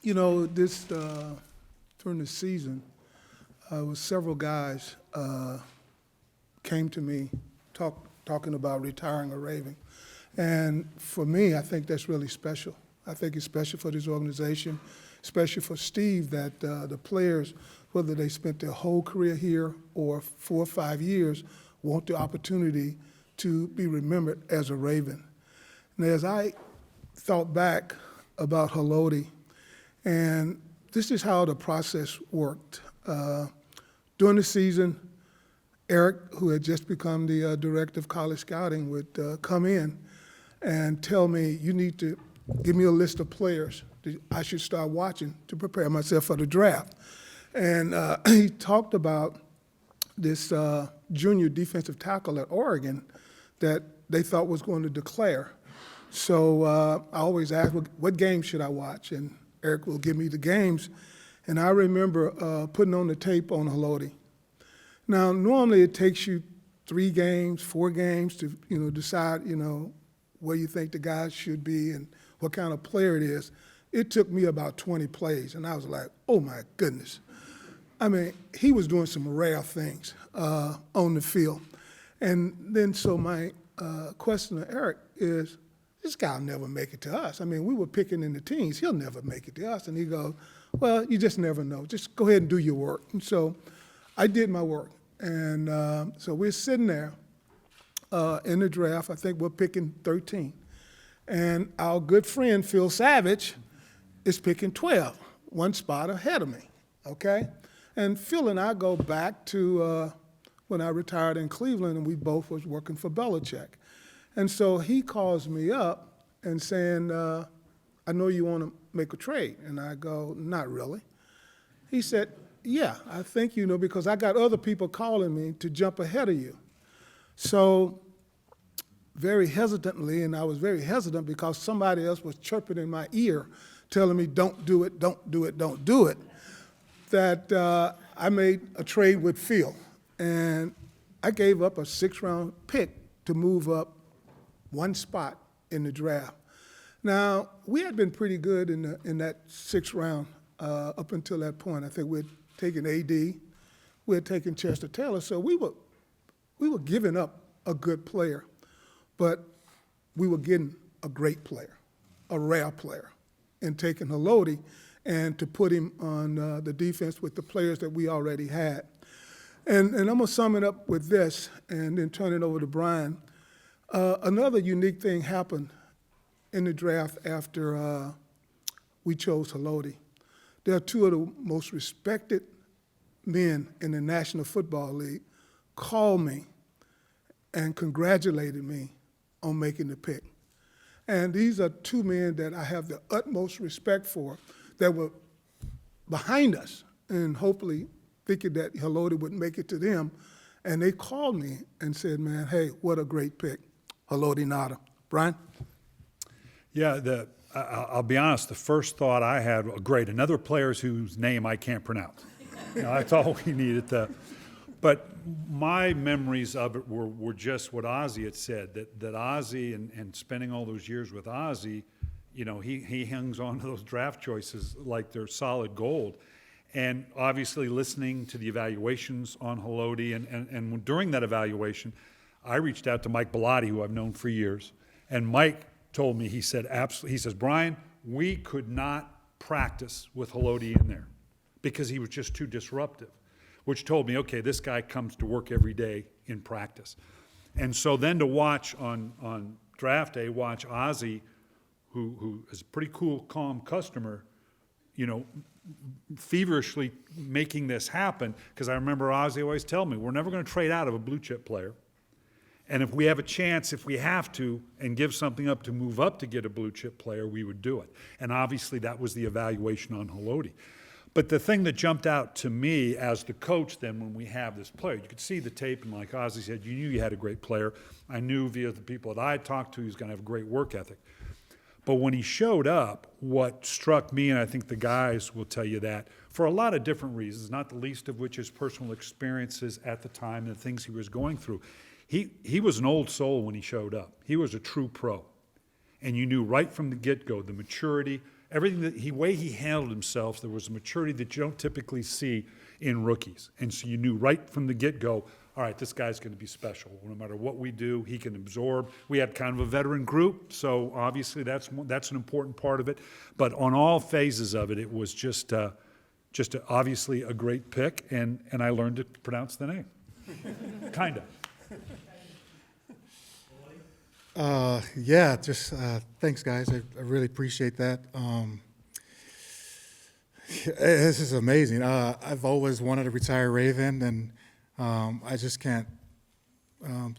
You know, during the season, was several guys came to me talking about retiring or raving. And for me, I think that's really special. I think it's special for this organization, especially for Steve, that the players, whether they spent their whole career here or 4 or 5 years, want the opportunity to be remembered as a Raven. And as I thought back about Haloti, and this is how the process worked. During the season, Eric, who had just become the director of college scouting, would come in and tell me, you need to give me a list of players that I should start watching to prepare myself for the draft. And he talked about this junior defensive tackle at Oregon that they thought was going to declare. So I always ask, what games should I watch? And Eric will give me the games. And I remember putting on the tape on Haloti. Now, normally it takes you 3 games, 4 games to, decide, where you think the guy should be and what kind of player it is. It took me about 20 plays, and I was like, oh my goodness. I mean, he was doing some rare things on the field. And then so my question to Eric is, this guy will never make it to us. I mean, we were picking in the teens. He'll never make it to us. And he goes, well, you just never know. Just go ahead and do your work. And so I did my work. And so we're sitting there in the draft. I think we're picking 13. And our good friend, Phil Savage, is picking 12, 1 spot ahead of me, okay? And Phil and I go back to when I retired in Cleveland, and we both was working for Belichick. And so he calls me up and saying, I know you want to make a trade. And I go, not really. He said, yeah, I think because I got other people calling me to jump ahead of you. So very hesitantly, and I was very hesitant because somebody else was chirping in my ear, telling me, don't do it, don't do it, don't do it, that I made a trade with Phil. And I gave up a 6th-round pick to move up 1 spot in the draft. Now, we had been pretty good in that 6th round up until that point. I think we had taken A.D., we had taken Chester Taylor, so we were giving up a good player, but we were getting a great player, a rare player, and taking Haloti and to put him on the defense with the players that we already had. And I'm going to sum it up with this and then turn it over to Brian. Another unique thing happened in the draft after we chose Haloti. There are 2 of the most respected men in the National Football League called me and congratulated me on making the pick. And these are 2 men that I have the utmost respect for that were behind us and hopefully thinking that Haloti would make it to them. And they called me and said, man, hey, what a great pick, Haloti Ngata. Brian? Yeah, I'll be honest, the first thought I had, well, great, another player whose name I can't pronounce. That's all we needed. But my memories of it were just what Ozzie had said, that Ozzie and spending all those years with Ozzie, he hangs on to those draft choices like they're solid gold. And obviously listening to the evaluations on Haloti, and during that evaluation, I reached out to Mike Bellotti, who I've known for years, and Mike told me, he said, absolutely, he says, Brian, we could not practice with Haloti in there because he was just too disruptive, which told me, okay, this guy comes to work every day in practice. And so then to watch on draft day, watch Ozzie, who is a pretty cool, calm customer, feverishly making this happen, because I remember Ozzie always tell me, we're never going to trade out of a blue chip player. And if we have a chance, if we have to, and give something up to move up to get a blue chip player, we would do it. And obviously that was the evaluation on Haloti. But the thing that jumped out to me as the coach then when we have this player, you could see the tape, and like Ozzie said, you knew you had a great player. I knew via the people that I had talked to, he was going to have a great work ethic. But when he showed up, what struck me, and I think the guys will tell you that, for a lot of different reasons, not the least of which is personal experiences at the time and the things he was going through, he was an old soul when he showed up. He was a true pro. And you knew right from the get-go the maturity, everything way he handled himself, there was a maturity that you don't typically see in rookies. And so you knew right from the get-go, all right, this guy's going to be special. No matter what we do, he can absorb. We had kind of a veteran group, so obviously that's an important part of it. But on all phases of it, it was just obviously a great pick, and I learned to pronounce the name. Kind of. Yeah, just thanks, guys. I really appreciate that. This is amazing. I've always wanted to retire Raven, and I just can't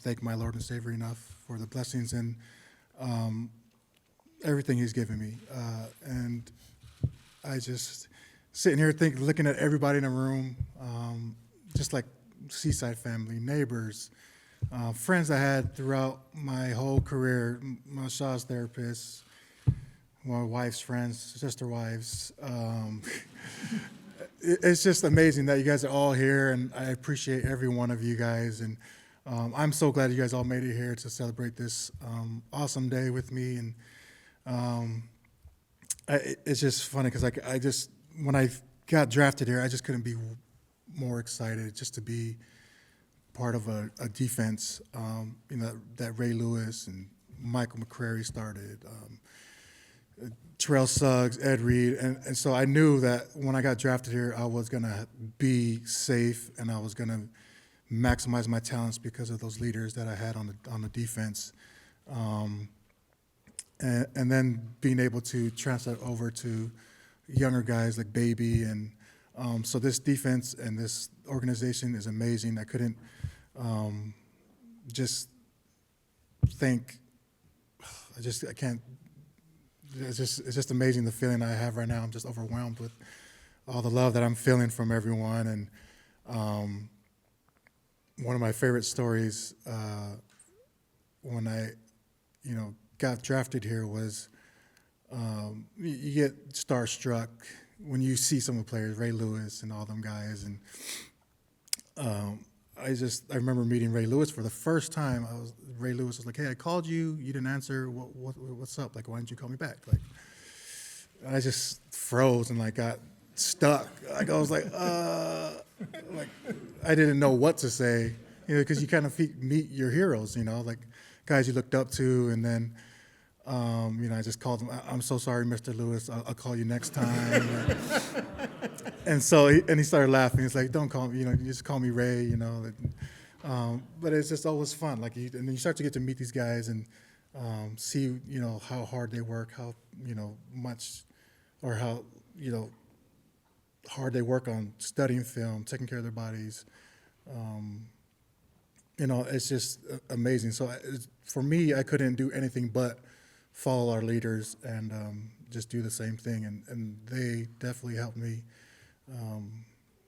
thank my Lord and Savior enough for the blessings and everything He's given me. And I just sitting here looking at everybody in the room, just like Seaside family, neighbors, friends I had throughout my whole career, my Shaw's therapists, my wife's friends, sister wives. It's just amazing that you guys are all here, and I appreciate every one of you guys. And I'm so glad you guys all made it here to celebrate this awesome day with me. And it's just funny because when I got drafted here, I just couldn't be more excited just to be part of a defense, that Ray Lewis and Michael McCrary started, Terrell Suggs, Ed Reed, and so I knew that when I got drafted here, I was gonna be safe and I was gonna maximize my talents because of those leaders that I had on the defense, and then being able to translate over to younger guys like Baby, and so this defense and this organization is amazing. I couldn't just think. I can't. It's just amazing the feeling I have right now. I'm just overwhelmed with all the love that I'm feeling from everyone. And one of my favorite stories when I, got drafted here was you get starstruck when you see some of the players, Ray Lewis and all them guys. And I remember meeting Ray Lewis for the first time. Ray Lewis was like, "Hey, I called you. You didn't answer. What's up? Like, why didn't you call me back?" Like, I just froze and got stuck. Like, I was like I didn't know what to say, because you kind of meet your heroes, like guys you looked up to, and then, I just called him. "I'm so sorry, Mr. Lewis. I'll call you next time." And so he started laughing. He's like, "Don't call me, you just call me Ray, But it's just always fun. And then you start to get to meet these guys and see, how hard they work, how, much, or how, hard they work on studying film, taking care of their bodies. It's just amazing. So for me, I couldn't do anything but follow our leaders and just do the same thing. And they definitely helped me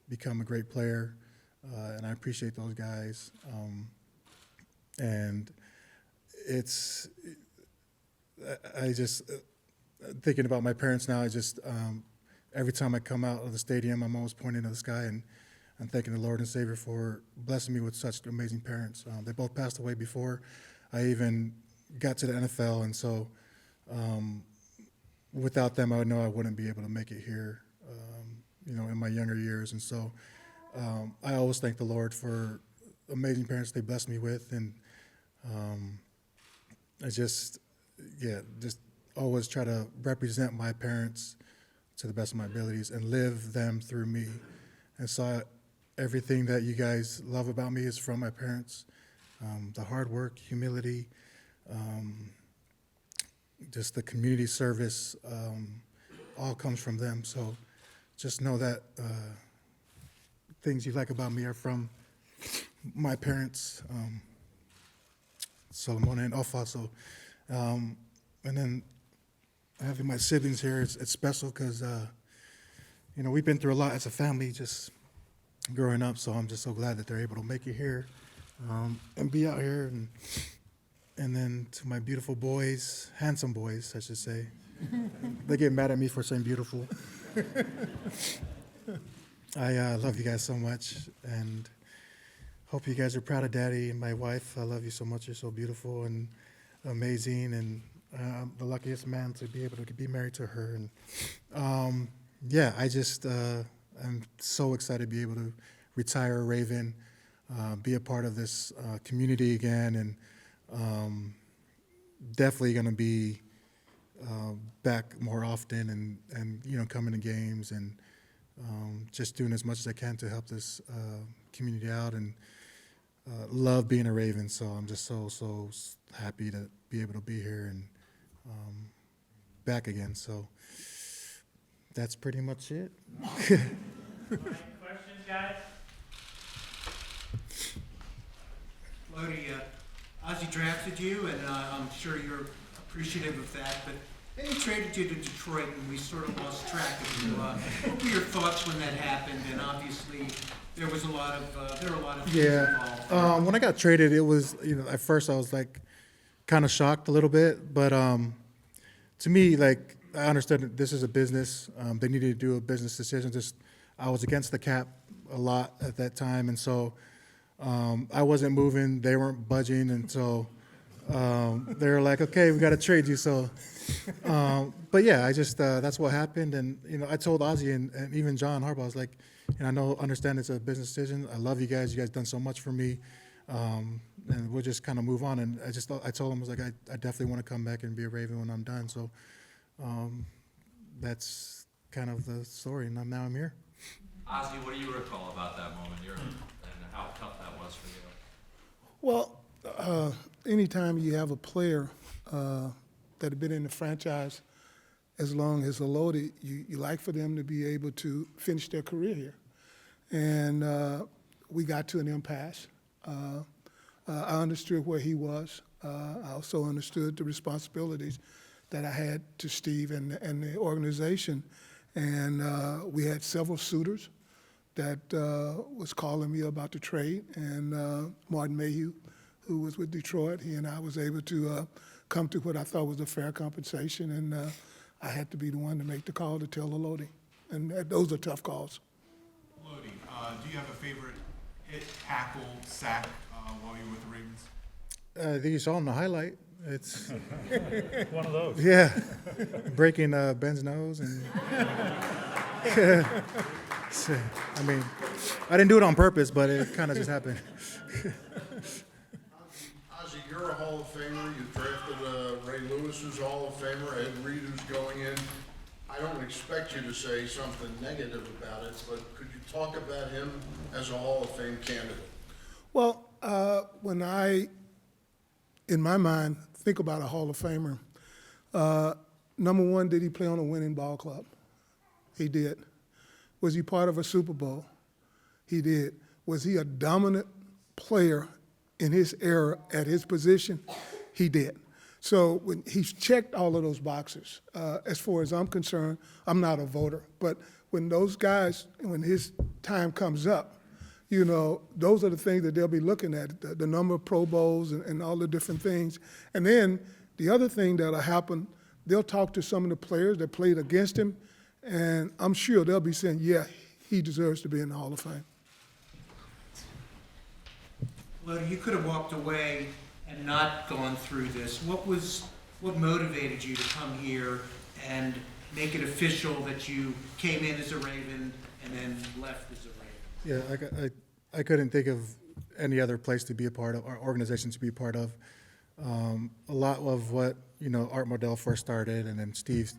become a great player, and I appreciate those guys. And I just, thinking about my parents now, every time I come out of the stadium, I'm always pointing to the sky and thanking the Lord and Savior for blessing me with such amazing parents. They both passed away before I even got to the NFL, and so without them, I know I wouldn't be able to make it here, in my younger years. And so I always thank the Lord for amazing parents they blessed me with, and I just always try to represent my parents to the best of my abilities and live them through me. And so everything that you guys love about me is from my parents. The hard work, humility, just the community service, all comes from them. So just know that things you like about me are from my parents, Solomon and Alfonso. And then having my siblings here, it's special because, we've been through a lot as a family just growing up, so I'm just so glad that they're able to make it here and be out here. And then to my beautiful boys, handsome boys, I should say. They get mad at me for saying beautiful. I love you guys so much, and hope you guys are proud of Daddy and my wife. I love you so much. You're so beautiful and amazing, and the luckiest man to be able to be married to her. And yeah, I'm so excited to be able to retire a Raven, be a part of this community again, and definitely going to be back more often and coming to games and just doing as much as I can to help this community out, and love being a Raven. So I'm just so happy to be able to be here and back again. So that's pretty much it. All right, questions, guys? Haloti, Ozzie drafted you, and I'm sure you're appreciative of that, but then he traded you to Detroit, and we sort of lost track of you. What were your thoughts when that happened? And obviously, there were a lot of things involved. When I got traded, it was, at first I was like kind of shocked a little bit, but to me, like, I understood that this is a business. They needed to do a business decision. I was against the cap a lot at that time, and so I wasn't moving. They weren't budging, and so they were like, "Okay, we got to trade you." So, but yeah, that's what happened, and I told Ozzie and even John Harbaugh, I was like, understand it's a business decision. I love you guys. You guys done so much for me, and we'll just kind of move on. And I told him, I was like, I definitely want to come back and be a Raven when I'm done. So. That's kind of the story, and now I'm here. Ozzie, what do you recall about that moment and how tough that was for you? Well, anytime you have a player that had been in the franchise as long as Haloti, you like for them to be able to finish their career here. And we got to an impasse. I understood where he was. I also understood the responsibilities that I had to Steve and the organization. And we had several suitors that was calling me about the trade. And Martin Mayhew, who was with Detroit, he and I was able to come to what I thought was a fair compensation. And I had to be the one to make the call to tell Haloti. And those are tough calls. Haloti, do you have a favorite hit, tackle, sack while you were with the Ravens? I think you saw in the highlight. It's One of those. yeah, breaking Ben's nose, and I mean, I didn't do it on purpose, but it kind of just happened. Ozzie, you're a Hall of Famer. You drafted Ray Lewis, who's a Hall of Famer, Ed Reed, who's going in. I don't expect you to say something negative about it, but could you talk about him as a Hall of Fame candidate? Well, when in my mind, think about a Hall of Famer, number one, did he play on a winning ball club? He did. Was he part of a Super Bowl? He did. Was he a dominant player in his era at his position? He did. So when he's checked all of those boxes, as far as I'm concerned, I'm not a voter, but when those guys, when his time comes up, those are the things that they'll be looking at, the number of Pro Bowls and all the different things. And then the other thing that'll happen, they'll talk to some of the players that played against him, and I'm sure they'll be saying, yeah, he deserves to be in the Hall of Fame. Well, you could have walked away and not gone through this. What motivated you to come here and make it official that you came in as a Raven and then left as a Raven? Yeah, I couldn't think of any other place to be a part of, or organization to be a part of. A lot of what Art Modell first started, and then Steve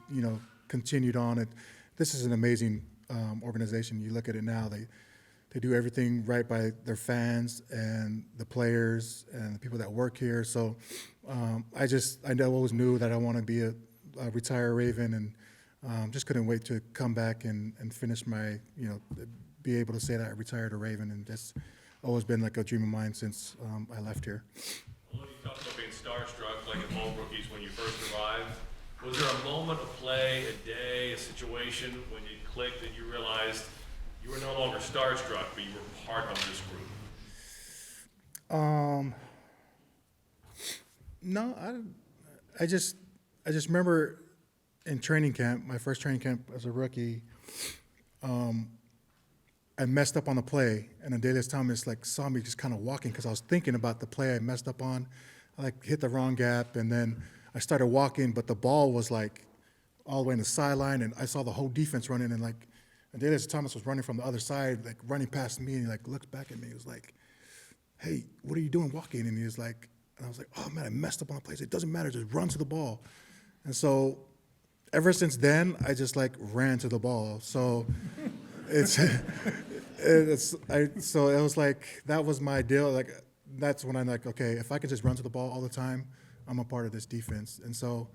continued on it. This is an amazing organization. You look at it now; they do everything right by their fans and the players and the people that work here. So I always knew that I want to be a retire Raven, and just couldn't wait to come back and finish my be able to say that I retired a Raven, and that's always been like a dream of mine since I left here. Well, you talked about being starstruck, like at home rookies when you first arrived. Was there a moment, a play, a day, a situation when it clicked and you realized you were no longer starstruck, but you were part of this group? No, I just remember in training camp, my first training camp as a rookie, I messed up on the play, and Adelius Thomas saw me just kind of walking because I was thinking about the play I messed up on. I hit the wrong gap, and then I started walking, but the ball was like all the way in the sideline, and I saw the whole defense running, and like, and Darius Thomas was running from the other side, like running past me, and he like looked back at me. He was like, "Hey, what are you doing walking?" And he was like, and I was like, "Oh man, I messed up on a play." It doesn't matter, just run to the ball. And so, ever since then, I just like ran to the ball. So, so it was like that was my deal. Like that's when I'm like, okay, if I could just run to the ball all the time, I'm a part of this defense. And so.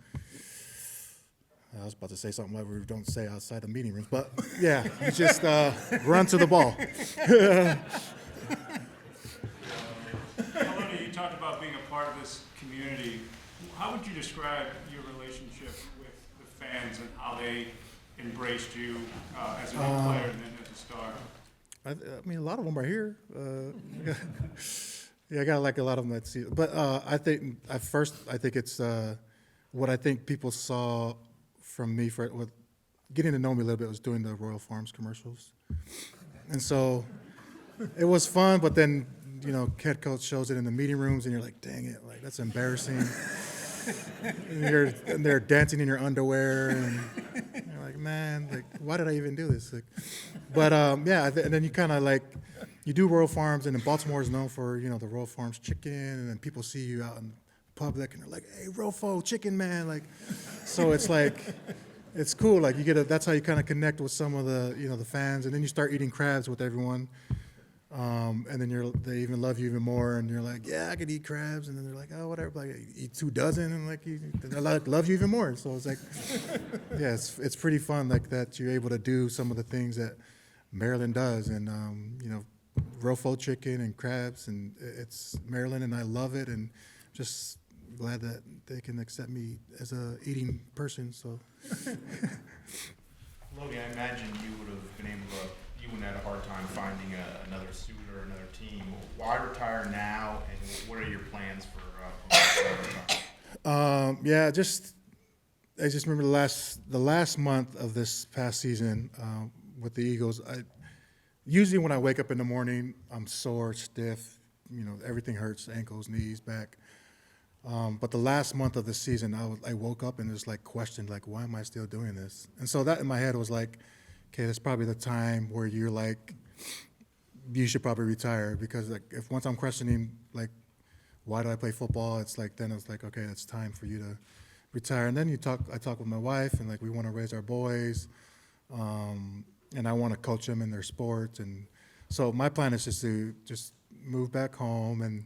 I was about to say something like we don't say outside the meeting rooms, but yeah, you just run to the ball. Haloti, you talked about being a part of this community. How would you describe your relationship with the fans and how they embraced you as a young player and then as a star? I mean, a lot of them are here. Yeah, I got like a lot of them that see it. But I think at first, I think it's what I think people saw from me with getting to know me a little bit was doing the Royal Farms commercials. And so it was fun, but then, you know, head coach shows it in the meeting rooms and you're like, dang it, like that's embarrassing. and they're dancing in your underwear and you're like, man, like why did I even do this? Like, but yeah, and then you kind of like, you do Royal Farms, and then Baltimore is known for, you know, the Royal Farms chicken, and then people see you out in public and they're like, hey, Rofo, chicken man, like, so it's like, it's cool, like you get that's how you kind of connect with some of the, you know, the fans, and then you start eating crabs with everyone, and then they even love you even more, and you're like, yeah, I could eat crabs, and then they're like, oh, whatever, like, eat 2 dozen, and like, they love you even more, so it's like, yeah, it's pretty fun, like that you're able to do some of the things that Maryland does, and, you know, Rofo chicken and crabs, and it's Maryland, and I love it, and just glad that they can accept me as a eating person. So, Logan, I imagine you would have been able to, you wouldn't have had a hard time finding another suit or another team. Why retire now, and what are your plans for yeah, I just remember the last month of this past season with the Eagles. Usually when I wake up in the morning, I'm sore, stiff, you know, everything hurts, ankles, knees, back. But the last month of the season, I woke up and just like questioned, like, why am I still doing this? And so that in my head was like, okay, that's probably the time where you're like, you should probably retire, because like if once I'm questioning like, why do I play football? It's like then it's like, okay, it's time for you to retire. And then I talk with my wife, and like we want to raise our boys, and I want to coach them in their sports, and so my plan is just to move back home and.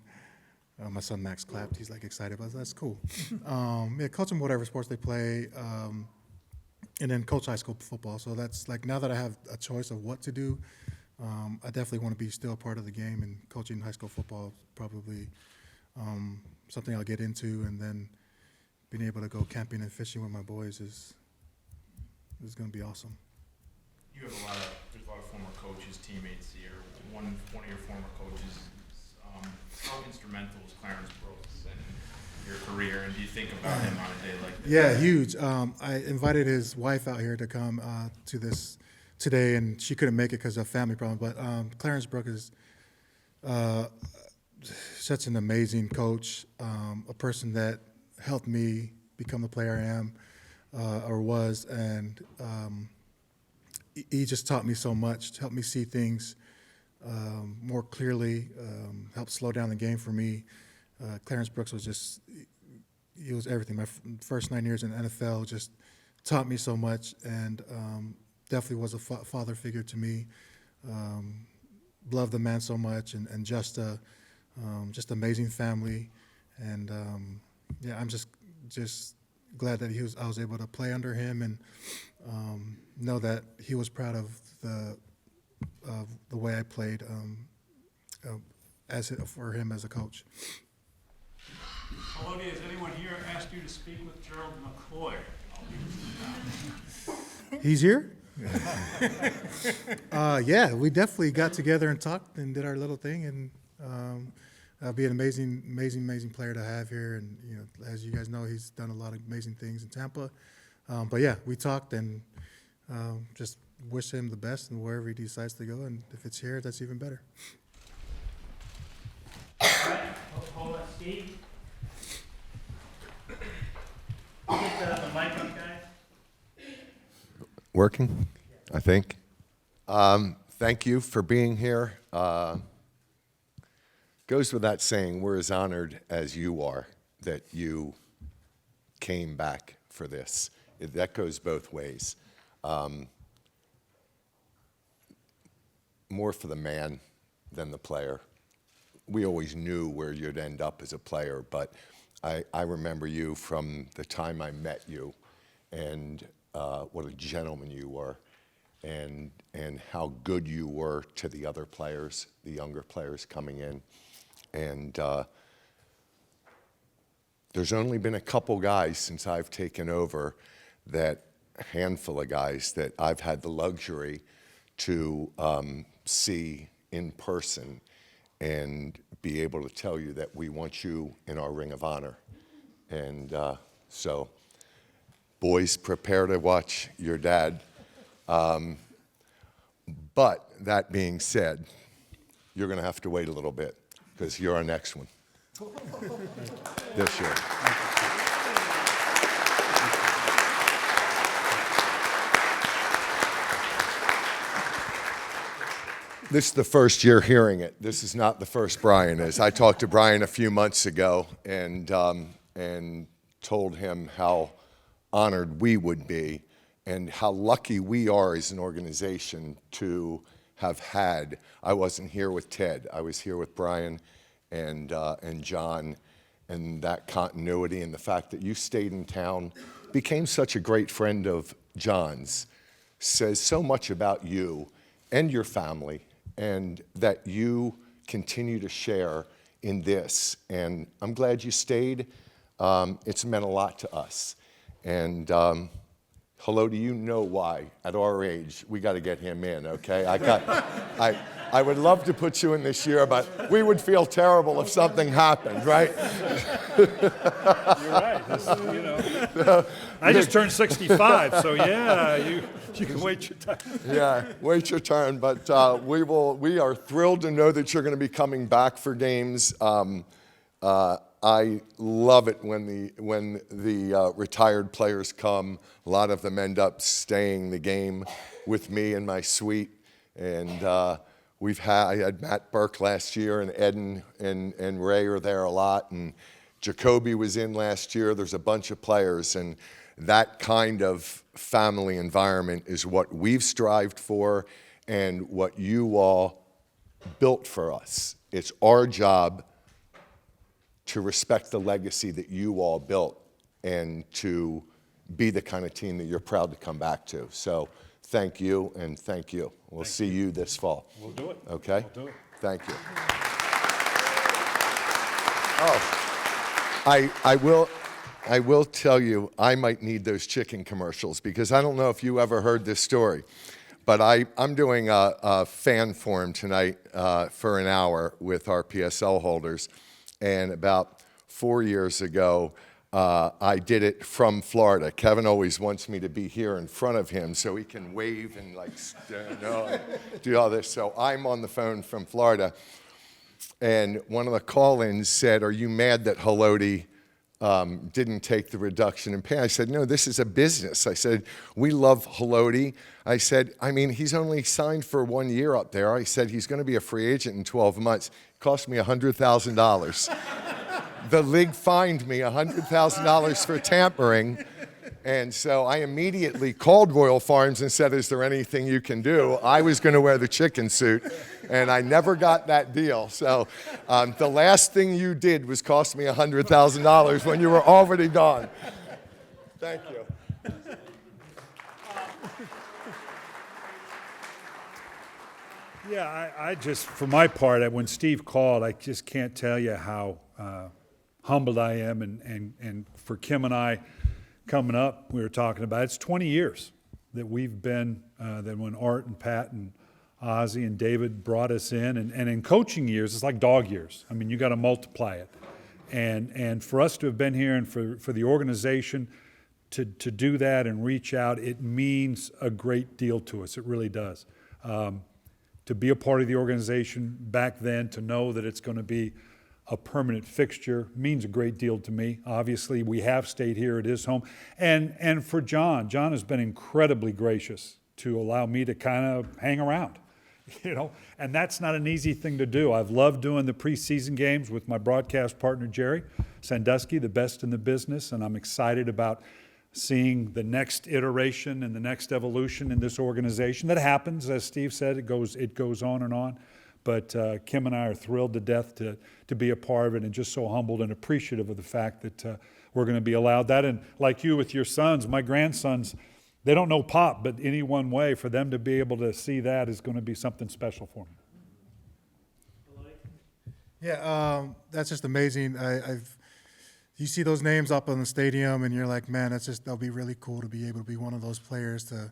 My son Max clapped. He's like excited about it. That's cool. Yeah, coach them whatever sports they play, and then coach high school football. So that's like now that I have a choice of what to do, I definitely want to be still a part of the game, and coaching high school football is probably something I'll get into, and then being able to go camping and fishing with my boys is going to be awesome. You have there's a lot of former coaches, teammates here. One of your former coaches. How instrumental is Clarence in your career, and do you think about him on a day like this? Yeah, huge. I invited his wife out here to come to this today, and she couldn't make it because of family problems. But Clarence Brooks is such an amazing coach, a person that helped me become the player I am or was, and he just taught me so much, helped me see things more clearly, helped slow down the game for me. Clarence Brooks he was everything. My first 9 years in the NFL just taught me so much, and definitely was a father figure to me. Loved the man so much, and just amazing family. And yeah, I'm just glad that I was able to play under him, and know that he was proud of the way I played for him as a coach. Haloti, has anyone here asked you to speak with Gerald McCoy? He's here? Yeah, we definitely got together and talked and did our little thing, and that'll be an amazing player to have here. And you know, as you guys know, he's done a lot of amazing things in Tampa. But yeah, we talked, and just wish him the best and wherever he decides to go. And if it's here, that's even better. Hold on, Steve. the mic up, guys. Working, I think. Thank you for being here. Goes without saying, we're as honored as you are that you came back for this. That goes both ways. More for the man than the player. We always knew where you'd end up as a player, but I remember you from the time I met you, and what a gentleman you were, and how good you were to the other players, the younger players coming in. And there's only been a couple guys since I've taken over, that handful of guys that I've had the luxury to see in person and be able to tell you that we want you in our Ring of Honor. And so, boys, prepare to watch your dad. But that being said, you're going to have to wait a little bit, because you're our next one this year. This is the first year hearing it. This is not the first Brian is. I talked to Brian a few months ago and told him how honored we would be and how lucky we are as an organization to have had. I wasn't here with Ted. I was here with Brian and John, and that continuity and the fact that you stayed in town, became such a great friend of John's, says so much about you and your family, and that you continue to share in this. And I'm glad you stayed. It's meant a lot to us. And Haloti, you know why. At our age, we got to get him in, okay? I would love to put you in this year, but we would feel terrible if something happened, right? You're right. I just turned 65, so yeah, you can wait your time. Yeah, wait your turn. But we are thrilled to know that you're going to be coming back for games. I love it when the retired players come. A lot of them end up staying the game with me in my suite, and I had Matt Burke last year, and Eden and Ray are there a lot, and Jacoby was in last year. There's a bunch of players, and that kind of family environment is what we've strived for and what you all built for us. It's our job to respect the legacy that you all built and to be the kind of team that you're proud to come back to. So thank you, and thank you. We'll see you this fall. We'll do it. Okay? We'll do it. Thank you. Oh, I will tell you, I might need those chicken commercials, because I don't know if you ever heard this story, but I'm doing a fan forum tonight for an hour with our PSL holders. And about 4 years ago, I did it from Florida. Kevin always wants me to be here in front of him so he can wave and do all this. So I'm on the phone from Florida, and one of the call-ins said, "Are you mad that Haloti didn't take the reduction in pay?" I said, "No, this is a business." I said, "We love Haloti." I said, "I mean, he's only signed for 1 year up there." I said, "He's going to be a free agent in 12 months. It cost me $100,000. The league fined me $100,000 for tampering. And so I immediately called Royal Farms and said, "Is there anything you can do?" I was going to wear the chicken suit, and I never got that deal. So the last thing you did was cost me $100,000 when you were already gone. Thank you. Yeah, I just, for my part, when Steve called, I just can't tell you how humbled I am. And for Kim and I coming up, we were talking about, it's 20 years that we've been, that when Art and Pat and Ozzie and David brought us in. And in coaching years, it's like dog years. I mean, you got to multiply it. And for us to have been here and for the organization to do that and reach out, it means a great deal to us. It really does. To be a part of the organization back then, to know that it's going to be a permanent fixture. Means a great deal to me. Obviously, we have stayed here at his home. And for John has been incredibly gracious to allow me to kind of hang around, and that's not an easy thing to do. I've loved doing the preseason games with my broadcast partner, Jerry Sandusky, the best in the business, and I'm excited about seeing the next iteration and the next evolution in this organization. That happens, as Steve said, it goes on and on. But Kim and I are thrilled to death to be a part of it, and just so humbled and appreciative of the fact that we're going to be allowed that. And like you with your sons, my grandsons, they don't know Pop, but any one way for them to be able to see that is going to be something special for me. Yeah, that's just amazing. You see those names up in the stadium, and you're like, man, that'll be really cool to be able to be one of those players, to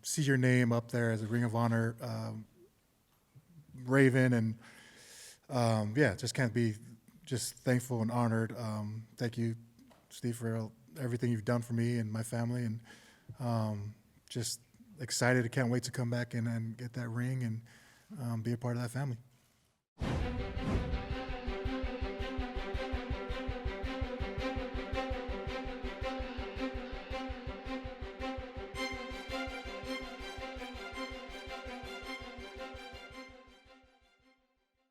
see your name up there as a Ring of Honor Raven, and just can't be just thankful and honored. Thank you, Steve, for everything you've done for me and my family, and just excited. I can't wait to come back and get that ring and be a part of that family.